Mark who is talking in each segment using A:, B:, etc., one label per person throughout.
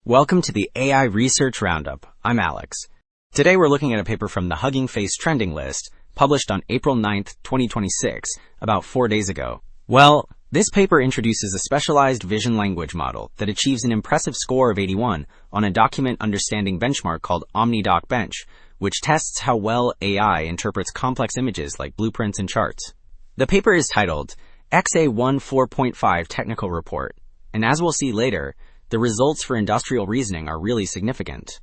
A: Welcome to the AI Research Roundup. I'm Alex. Today we're looking at a paper from the Hugging Face trending list, published on April 9th, 2026, about 4 days ago. Well, this paper introduces a specialized vision language model that achieves an impressive score of 81 on a document understanding benchmark called OmniDoc Bench, which tests how well AI interprets complex images like blueprints and charts. The paper is titled EXAONE 4.5 Technical Report, and as we'll see later, the results for industrial reasoning are really significant.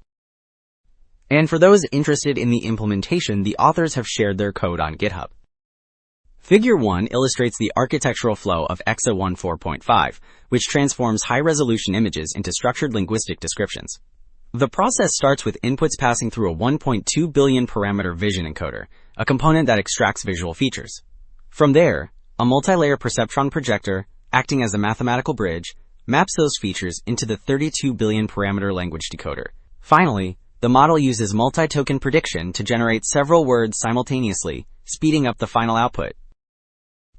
A: And for those interested in the implementation, the authors have shared their code on GitHub. Figure 1 illustrates the architectural flow of EXAONE 4.5, which transforms high-resolution images into structured linguistic descriptions. The process starts with inputs passing through a 1.2 billion parameter vision encoder, a component that extracts visual features. From there, a multi-layer perceptron projector, acting as a mathematical bridge, maps those features into the 32 billion parameter language decoder. Finally, the model uses multi-token prediction to generate several words simultaneously, speeding up the final output.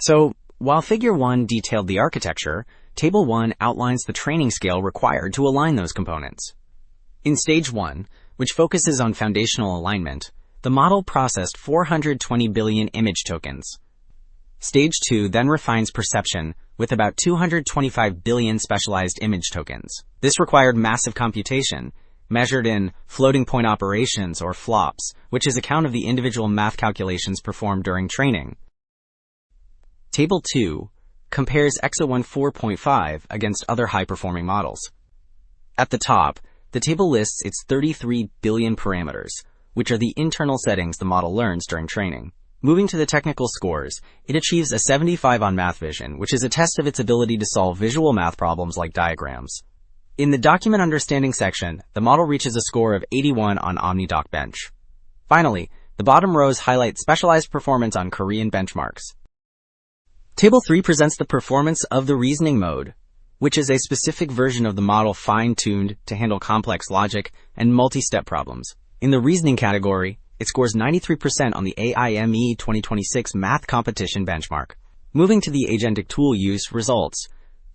A: So, while Figure 1 detailed the architecture, Table 1 outlines the training scale required to align those components. In Stage 1, which focuses on foundational alignment, the model processed 420 billion image tokens. Stage 2 then refines perception with about 225 billion specialized image tokens. This required massive computation, measured in floating point operations or flops, which is a count of the individual math calculations performed during training. Table 2 compares EXAONE 4.5 against other high-performing models. At the top, the table lists its 33 billion parameters, which are the internal settings the model learns during training. Moving to the technical scores, it achieves a 75 on math vision, which is a test of its ability to solve visual math problems like diagrams. In the document understanding section, the model reaches a score of 81 on OmniDoc Bench. Finally, the bottom rows highlight specialized performance on Korean benchmarks. Table 3 presents the performance of the reasoning mode, which is a specific version of the model fine-tuned to handle complex logic and multi-step problems. In the reasoning category, it scores 93% on the AIME 2026 Math Competition benchmark. Moving to the agentic tool use results,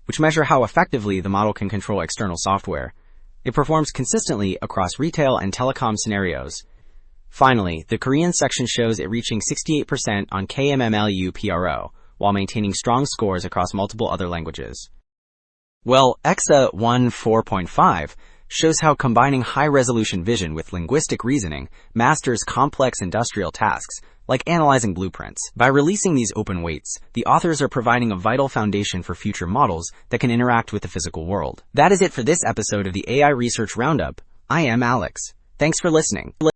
A: which measure how effectively the model can control external software. It performs consistently across retail and telecom scenarios. Finally, the Korean section shows it reaching 68% on KMMLU PRO, while maintaining strong scores across multiple other languages. Well, EXAONE 4.5 shows how combining high-resolution vision with linguistic reasoning masters complex industrial tasks, like analyzing blueprints. By releasing these open weights, the authors are providing a vital foundation for future models that can interact with the physical world. That is it for this episode of the AI Research Roundup. I am Alex. Thanks for listening.